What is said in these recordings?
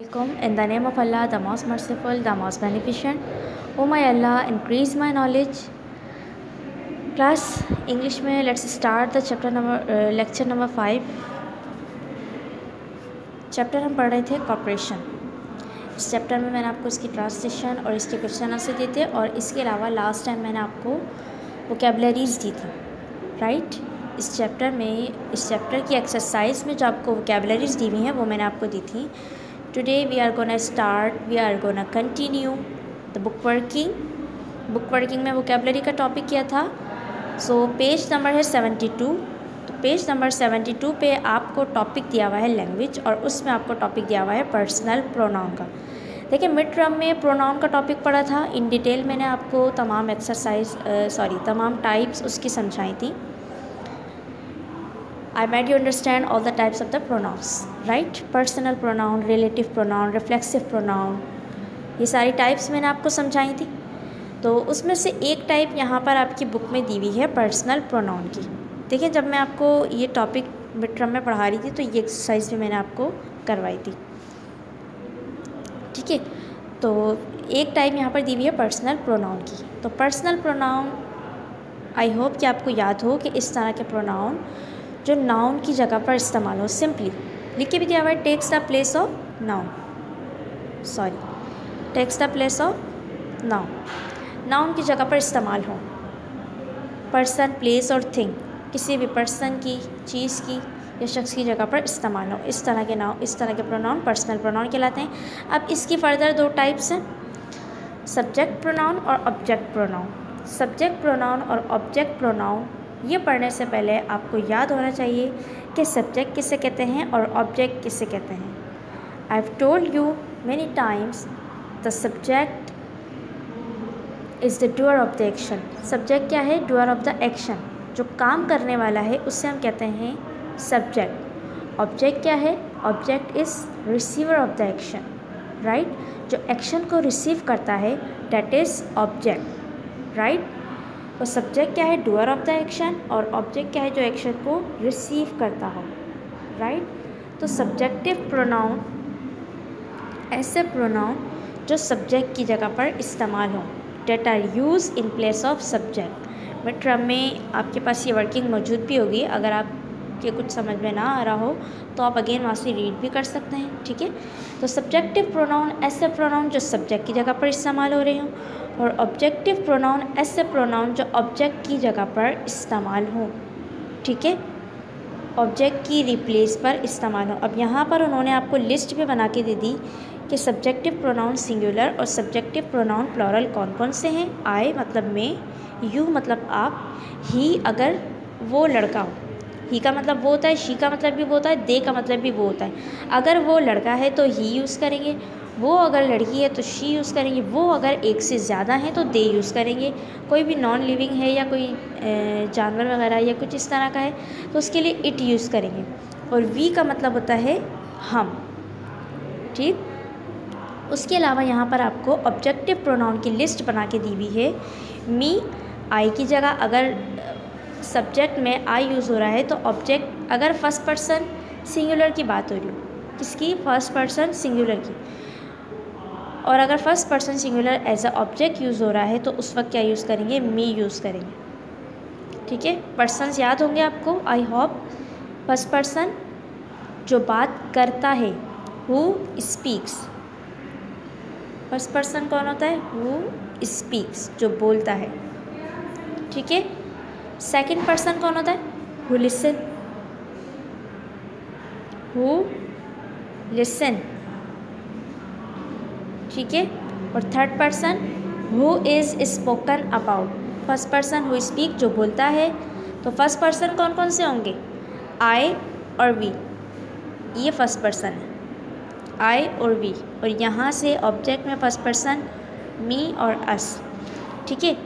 In the name of Allah, the most merciful, the most beneficent. O my Allah, increase my knowledge. Class English में let's start the lecture number 5. Chapter हम पढ़ रहे थे corporation. इस chapter में मैंने आपको इसकी ट्रांसलेशन और इसके क्वेश्चन आंसर दिए थे, और इसके अलावा लास्ट टाइम मैंने आपको वोकैबुलरीज दी थी, राइट. इस चैप्टर की एक्सरसाइज में जो आपको वोकैबुलरीज दी हुई हैं वो मैंने आपको दी थी. Today we are gonna continue the book working में vocabulary का टॉपिक किया था. सो पेज नंबर है 72. तो पेज नंबर 72 पे आपको टॉपिक दिया हुआ है लैंग्वेज, और उसमें आपको टॉपिक दिया हुआ है पर्सनल प्रोनाउन का. देखिए, मिड टर्म में प्रोनाउन का टॉपिक पढ़ा था इन डिटेल. मैंने आपको तमाम टाइप्स उसकी समझाई थी. I made you understand all the types of the pronouns, right? Personal pronoun, relative pronoun, reflexive pronoun, ये सारी टाइप्स मैंने आपको समझाई थी. तो उसमें से एक टाइप यहाँ पर आपकी बुक में दी हुई है पर्सनल प्रोनाउन की. देखिए, जब मैं आपको ये टॉपिक मिड टर्म में पढ़ा रही थी तो ये एक्सरसाइज भी मैंने आपको करवाई थी, ठीक है. तो एक टाइप यहाँ पर दी हुई है पर्सनल प्रोनाउन की. तो पर्सनल प्रोनाउन आई होप कि आपको याद हो कि इस तरह के प्रोनाउन जो नाउन की जगह पर इस्तेमाल हो. सिंपली लिख के भी दिया हुआ है, takes the place of noun. Takes the place of noun की जगह पर इस्तेमाल हो. पर्सन, प्लेस और थिंग, किसी भी पर्सन की, चीज़ की या शख्स की जगह पर इस्तेमाल हो. इस तरह के प्रोनाउन पर्सनल प्रोनाउन कहलाते हैं. अब इसकी फर्दर दो टाइप्स हैं, सब्जेक्ट प्रोनाउन और ऑब्जेक्ट प्रोनाउन. सब्जेक्ट प्रोनाउन और ऑब्जेक्ट प्रोनाउन ये पढ़ने से पहले आपको याद होना चाहिए कि सब्जेक्ट किसे कहते हैं और ऑब्जेक्ट किसे कहते हैं. I have told you many times the subject is the doer of the action. Subject क्या है? Doer of the action. जो काम करने वाला है उससे हम कहते हैं सब्जेक्ट. ऑब्जेक्ट क्या है? Object is receiver of the action, right. जो एक्शन को रिसीव करता है डेट इज़ ऑब्जेक्ट, राइट. तो सब्जेक्ट क्या है? Doer of the action. और ऑब्जेक्ट क्या है? जो एक्शन को रिसीव करता हो, राइट. तो सब्जेक्टिव प्रोनाउन ऐसे प्रोनाउन जो सब्जेक्ट की जगह पर इस्तेमाल हो, that are use in place of subject. Mid term में आपके पास ये वर्किंग मौजूद भी होगी. अगर आपके कुछ समझ में ना आ रहा हो तो आप अगेन वहाँ से रीड भी कर सकते हैं, ठीक है. तो सब्जेक्टिव प्रोनाउन ऐसे प्रोनाउन जो सब्जेक्ट की जगह पर इस्तेमाल हो रहे हों, और ऑब्जेक्टिव प्रोनाउन ऐसे प्रोनाउन जो ऑब्जेक्ट की जगह पर इस्तेमाल हो, ठीक है, ऑब्जेक्ट की रिप्लेस पर इस्तेमाल हो. अब यहाँ पर उन्होंने आपको लिस्ट भी बना के दे दी कि सब्जेक्टिव प्रोनाउन सिंगुलर और सब्जेक्टिव प्रोनाउन प्लूरल कौन कौन से हैं. आई मतलब मैं, यू मतलब आप, ही अगर वो लड़का हो, ही का मतलब वो होता है, शी का मतलब भी वो होता है, दे का मतलब भी वो होता है. अगर वो लड़का है तो ही यूज़ करेंगे, वो अगर लड़की है तो शी यूज़ करेंगे, वो अगर एक से ज़्यादा हैं तो दे यूज़ करेंगे. कोई भी नॉन लिविंग है या कोई जानवर वगैरह या कुछ इस तरह का है तो उसके लिए इट यूज़ करेंगे. और वी का मतलब होता है हम, ठीक. उसके अलावा यहाँ पर आपको ऑब्जेक्टिव प्रोनाउन की लिस्ट बना के दी हुई है. मी, आई की जगह अगर सब्जेक्ट में आई यूज़ हो रहा है तो ऑब्जेक्ट, अगर फर्स्ट पर्सन सिंगुलर की बात हो रही हो, किसकी? फर्स्ट पर्सन सिंगुलर की. और अगर first person singular as a object use हो रहा है तो उस वक्त क्या यूज़ करेंगे? मी यूज़ करेंगे, ठीक है. पर्सन्स याद होंगे आपको, आई होप. फर्स्ट पर्सन जो बात करता है, हु स्पीक्स. फर्स्ट पर्सन कौन होता है? हु स्पीक्स, जो बोलता है, ठीक है. सेकंड पर्सन कौन होता है? Who listen. ठीक है. और third person who is spoken about. First person who speak, जो बोलता है. तो फर्स्ट पर्सन कौन कौन से होंगे? आई और वी, ये फर्स्ट पर्सन है, आई और वी. और यहाँ से ऑब्जेक्ट में फर्स्ट पर्सन मी और अस, ठीक है.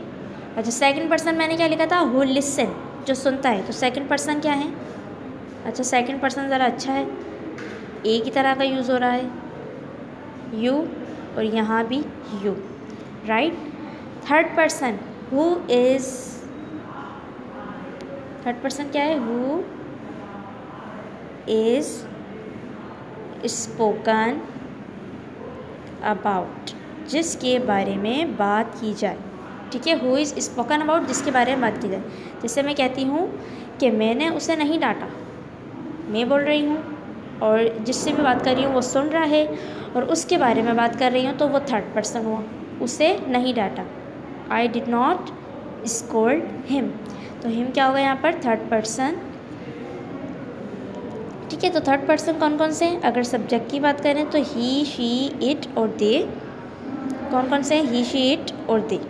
अच्छा, सेकंड पर्सन मैंने क्या लिखा था? हु लिसन, जो सुनता है. तो सेकंड पर्सन क्या है? अच्छा, सेकंड पर्सन ज़रा अच्छा है, ए की तरह का यूज़ हो रहा है, यू, और यहाँ भी you, right. Third person who is, third person क्या है? हु इज़ स्पोकन अबाउट, जिसके बारे में बात की जाए। ठीक है, हु इज़ स्पोकन अबाउट, जिसके बारे में बात की जाए। जैसे मैं कहती हूँ कि मैंने उसे नहीं डांटा, मैं बोल रही हूँ और जिससे मैं बात कर रही हूँ वो सुन रहा है और उसके बारे में बात कर रही हूँ तो वो थर्ड पर्सन हुआ, उसे नहीं डांटा। I did not scold him, तो हिम क्या होगा यहाँ पर, थर्ड पर्सन। ठीक है, तो थर्ड पर्सन कौन कौन से हैं? अगर सब्जेक्ट की बात करें तो ही, शी, इट और दे। कौन कौन से हैं? ही, शी, इट और दे।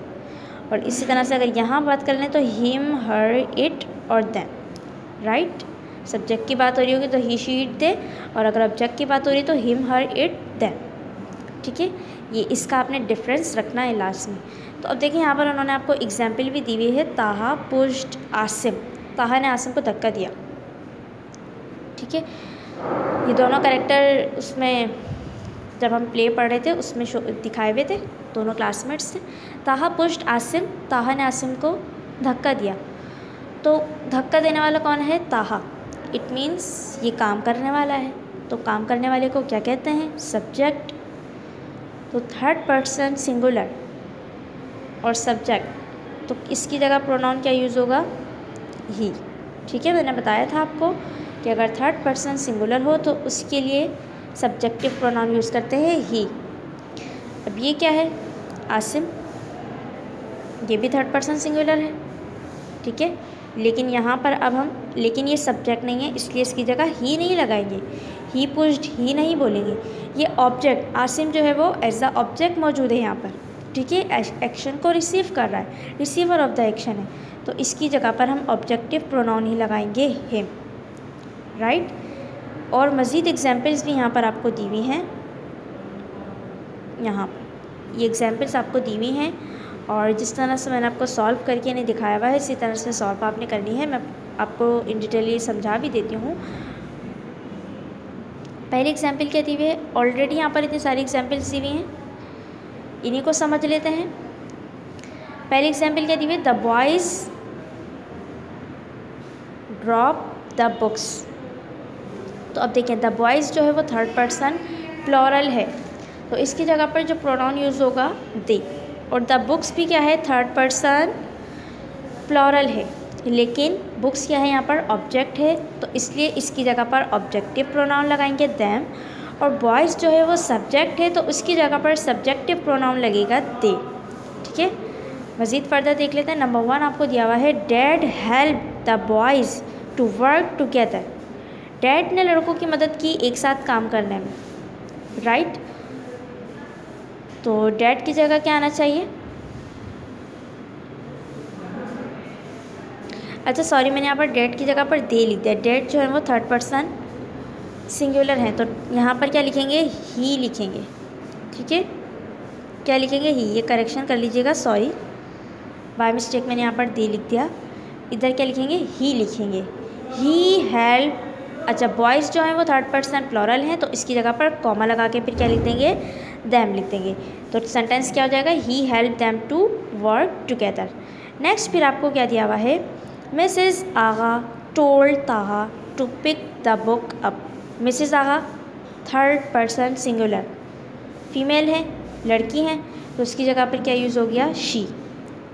और इसी तरह से अगर यहाँ बात कर लें तो हिम, हर, इट और देम। राइट, सब्जेक्ट की बात हो रही होगी तो ही, शी, इट, दे, और अगर ऑब्जेक्ट की बात हो रही है तो हिम, हर, इट, देम। ठीक है, ये इसका आपने डिफरेंस रखना है लास्ट में। तो अब देखिए यहाँ पर उन्होंने आपको एग्जाम्पल भी दी हुई है। ताहा पुश्ड आसिम, ताहा ने आसिम को धक्का दिया। ठीक है, ये दोनों कैरेक्टर उसमें जब हम प्ले पढ़ रहे थे उसमें दिखाए हुए थे, दोनों क्लासमेट्स थे। ताहा पुश्ड आसिम, ताहा ने आसिम को धक्का दिया। तो धक्का देने वाला कौन है? ताहा। इट मीन्स ये काम करने वाला है, तो काम करने वाले को क्या कहते हैं? सब्जेक्ट। तो थर्ड पर्सन सिंगुलर और सब्जेक्ट, तो इसकी जगह प्रोनाउन क्या यूज़ होगा? ही। ठीक है, मैंने बताया था आपको कि अगर थर्ड पर्सन सिंगुलर हो तो उसके लिए सब्जेक्टिव प्रोनाउन यूज़ करते हैं ही। अब ये क्या है? आसिम, ये भी थर्ड पर्सन सिंगुलर है। ठीक है, लेकिन यहाँ पर अब हम, लेकिन ये सब्जेक्ट नहीं है इसलिए इसकी जगह ही नहीं लगाएंगे, ही पुश्ड, ही नहीं बोलेंगे। ये ऑब्जेक्ट, आसिम जो है वो एज अ ऑब्जेक्ट मौजूद है यहाँ पर। ठीक है, एक्शन को रिसीव कर रहा है, रिसीवर ऑफ द एक्शन है, तो इसकी जगह पर हम ऑब्जेक्टिव प्रोनाउन ही लगाएंगे, हिम। राइट, और मज़ीद एग्जाम्पल्स भी यहाँ पर आपको दी हुई हैं। यहाँ पर ये एग्जाम्पल्स आपको दी हुई हैं और जिस तरह से मैंने आपको सॉल्व करके इन्हें दिखाया हुआ है इसी तरह से सॉल्व आपने करनी है। मैं आपको इन डिटेल ये समझा भी देती हूँ। पहली एग्जाम्पल क्या दी हुई है? ऑलरेडी यहाँ पर इतनी सारी एग्जाम्पल्स दी हुई हैं, इन्हीं को समझ लेते हैं। पहली एग्जाम्पल क्या दी हुई है? The boys drop the books. तो अब देखें, द बॉयज़ जो है वो थर्ड पर्सन प्लॉरल है, तो इसकी जगह पर जो प्रोनाउन यूज़ होगा दे, और द बुक्स भी क्या है? थर्ड पर्सन प्लॉरल है, लेकिन बुक्स क्या है? यहाँ पर ऑब्जेक्ट है, तो इसलिए इसकी जगह पर ऑब्जेक्टिव प्रोनाउन लगाएंगे देम। और बॉयज़ जो है वो सब्जेक्ट है, तो उसकी जगह पर सब्जेक्टिव प्रोनाउन लगेगा दे। ठीक है, मज़ीद फर्दर देख लेते हैं। नंबर 1 आपको दिया हुआ है, dad help the boys to work together. Dad ने लड़कों की मदद की एक साथ काम करने में। राइट, तो डैड की जगह क्या आना चाहिए? अच्छा सॉरी, मैंने यहाँ पर डैड की जगह पर दे लिख दिया। डैड जो है वो थर्ड पर्सन सिंगुलर है, तो यहाँ पर क्या लिखेंगे? ही लिखेंगे। ठीक है, क्या लिखेंगे? ही। ये करेक्शन कर लीजिएगा, सॉरी बाय मिस्टेक मैंने यहाँ पर दे लिख दिया। इधर क्या लिखेंगे? ही लिखेंगे। ही हेल्प। अच्छा, बॉयज़ जो है वो थर्ड पर्सन प्लॉरल हैं, तो इसकी जगह पर कॉमा लगा के फिर क्या लिख देंगे? दैम लिख देंगे। तो सेंटेंस क्या हो जाएगा? He help them to work together. Next फिर आपको क्या दिया हुआ है? Mrs Agha told Taha to pick the book up. Mrs Agha third person singular, female है, लड़की हैं, तो उसकी जगह पर क्या यूज़ हो गया? शी।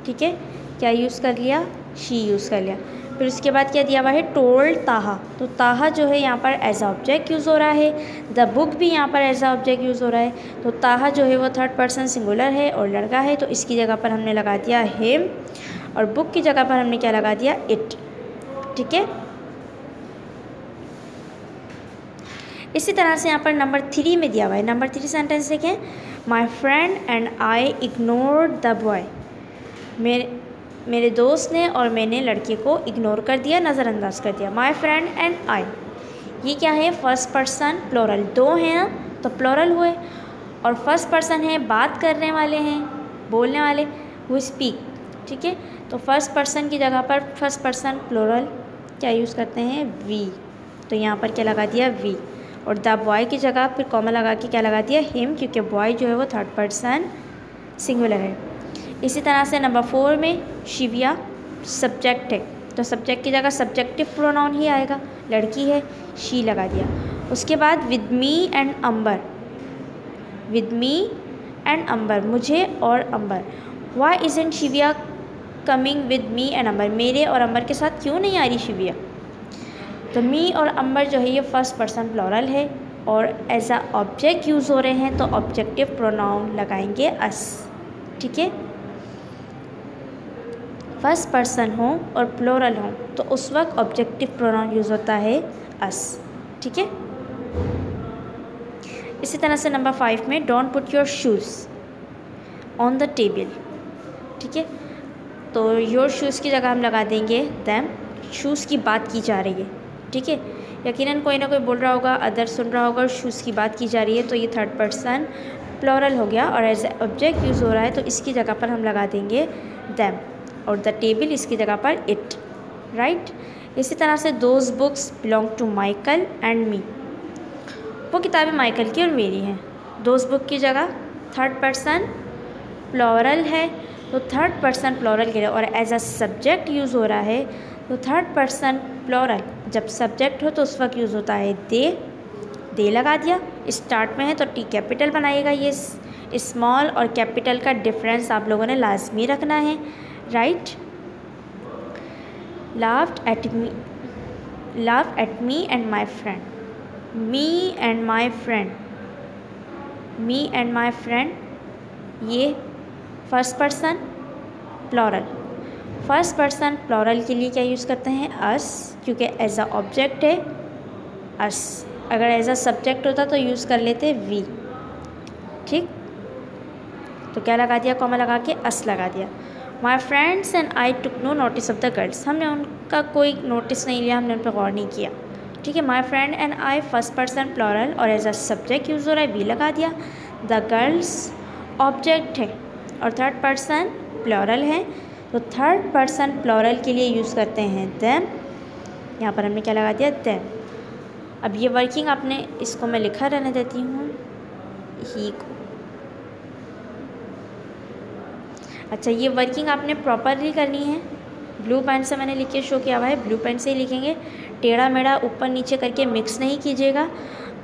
ठीक है, क्या यूज़ कर लिया? शी यूज़ कर लिया। फिर उसके बाद क्या दिया हुआ है? टोल्ड ताहा, तो ताहा जो है यहाँ पर एज ऑब्जेक्ट यूज़ हो रहा है, द बुक भी यहाँ पर एज ऑब्जेक्ट यूज़ हो रहा है, तो ताहा जो है वो थर्ड पर्सन सिंगुलर है और लड़का है, तो इसकी जगह पर हमने लगा दिया हिम, और बुक की जगह पर हमने क्या लगा दिया? इट। ठीक है, इसी तरह से यहाँ पर नंबर 3 में दिया हुआ है। नंबर 3 सेंटेंस देखें, माई friend and I ignored the boy. मेरे दोस्त ने और मैंने लड़के को इग्नोर कर दिया, नज़रअंदाज कर दिया। माई फ्रेंड एंड आई, ये क्या है? फर्स्ट पर्सन प्लूरल, दो हैं तो प्लूरल हुए, और फर्स्ट पर्सन है, बात करने वाले हैं, बोलने वाले, हु स्पीक। ठीक है, तो फर्स्ट पर्सन की जगह पर फर्स्ट पर्सन प्लूरल क्या यूज़ करते हैं? वी, तो यहाँ पर क्या लगा दिया? वी। और द बॉय की जगह फिर कॉमा लगा के क्या लगा दिया? हिम, क्योंकि बॉय जो है वो थर्ड पर्सन सिंगुलर है। इसी तरह से नंबर 4 में शिविया सब्जेक्ट है, तो सब्जेक्ट की जगह सब्जेक्टिव प्रोनाउन ही आएगा, लड़की है, शी लगा दिया। उसके बाद with me and Ambar, with me and Ambar, मुझे और Ambar. Why isn't Shivia coming with me and Ambar, मेरे और अंबर के साथ क्यों नहीं आ रही शिविया। तो मी और अंबर जो है ये फर्स्ट पर्सन प्लूरल है और एज अ ऑब्जेक्ट यूज़ हो रहे हैं, तो ऑब्जेक्टिव प्रोनाउन लगाएंगे अस। ठीक है, फर्स्ट पर्सन हो और प्लूरल हो तो उस वक्त ऑब्जेक्टिव प्रोनाउन यूज़ होता है अस। ठीक है, इसी तरह से नंबर 5 में don't put your shoes on the table. ठीक है, तो योर शूज़ की जगह हम लगा देंगे देम, शूज़ की बात की जा रही है। ठीक है, यकीनन कोई ना कोई बोल रहा होगा, अदर सुन रहा होगा, शूज़ की बात की जा रही है, तो ये थर्ड पर्सन प्लूरल हो गया और एज ऑब्जेक्ट यूज़ हो रहा है, तो इसकी जगह पर हम लगा देंगे देम और द टेबल इसकी जगह पर इट। राइट, इसी तरह से those books belong to Michael and me, वो किताबें माइकल की और मेरी हैं। दोज बुक की जगह थर्ड पर्सन प्लूरल है, तो थर्ड पर्सन प्लूरल के लिए और एज अ सब्जेक्ट यूज़ हो रहा है, तो थर्ड पर्सन प्लूरल जब सब्जेक्ट हो तो उस वक्त यूज़ होता है दे लगा दिया। स्टार्ट में है तो टी कैपिटल बनाइएगा। ये स्मॉल और कैपिटल का डिफरेंस आप लोगों ने लाजमी रखना है। Right, laughed at me and my friend, me and my friend, ये first person plural. First person plural के लिए क्या यूज़ करते हैं अस, क्योंकि एज अ ऑब्जेक्ट है अस। अगर एज अ सब्जेक्ट होता तो यूज़ कर लेते वी। ठीक, तो क्या लगा दिया, कॉमा लगा के अस लगा दिया। My friends and I took no notice of the girls, हमने उनका कोई नोटिस नहीं लिया, हमने उन पर गौर नहीं किया। ठीक है, my friend and I first person plural और एज अ सब्जेक्ट यूज़ हो रहा है वी लगा दिया। द गर्ल्स ऑब्जेक्ट है और थर्ड पर्सन प्लूरल है, तो थर्ड पर्सन प्लूरल के लिए यूज़ करते हैं देम। यहाँ पर हमने क्या लगा दिया देम। अब ये वर्किंग आपने, इसको मैं लिखा रहने देती हूँ ही को। अच्छा, ये वर्किंग आपने प्रॉपरली करनी है। ब्लू पेन से मैंने लिख के शो किया हुआ है, ब्लू पेन से ही लिखेंगे। टेढ़ा मेढ़ा ऊपर नीचे करके मिक्स नहीं कीजिएगा।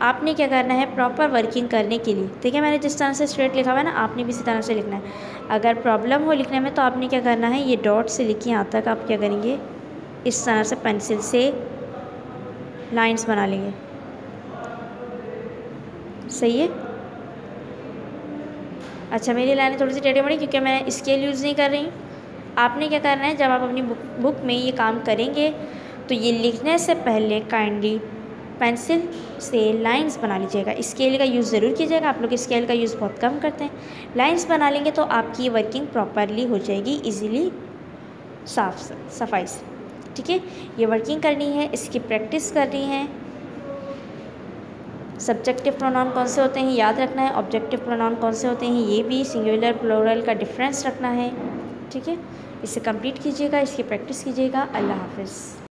आपने क्या करना है, प्रॉपर वर्किंग करने के लिए, ठीक है, मैंने जिस तरह से स्ट्रेट लिखा हुआ है ना, आपने भी इसी तरह से लिखना है। अगर प्रॉब्लम हो लिखने में तो आपने क्या करना है, ये डॉट से लिखिए यहाँ तक आप क्या करेंगे, इस तरह से पेंसिल से लाइंस बना लेंगे। सही है। अच्छा, मेरी लाइनें थोड़ी सी टेढ़ी मेढ़ी क्योंकि मैं स्केल यूज़ नहीं कर रही। आपने क्या करना है, जब आप अपनी बुक में ये काम करेंगे तो ये लिखने से पहले काइंडली पेंसिल से लाइंस बना लीजिएगा। स्केल का यूज़ ज़रूर कीजिएगा, आप लोग स्केल का यूज़ बहुत कम करते हैं। लाइंस बना लेंगे तो आपकी वर्किंग प्रॉपरली हो जाएगी, इजीली सफाई से। ठीक है, ये वर्किंग करनी है, इसकी प्रैक्टिस करनी है। सब्जेक्टिव प्रोनाउन कौन से होते हैं याद रखना है, ऑब्जेक्टिव प्रोनाउन कौन से होते हैं ये भी, सिंगुलर प्लूरल का डिफरेंस रखना है। ठीक है, इसे कंप्लीट कीजिएगा, इसकी प्रैक्टिस कीजिएगा। अल्लाह हाफ़िज़।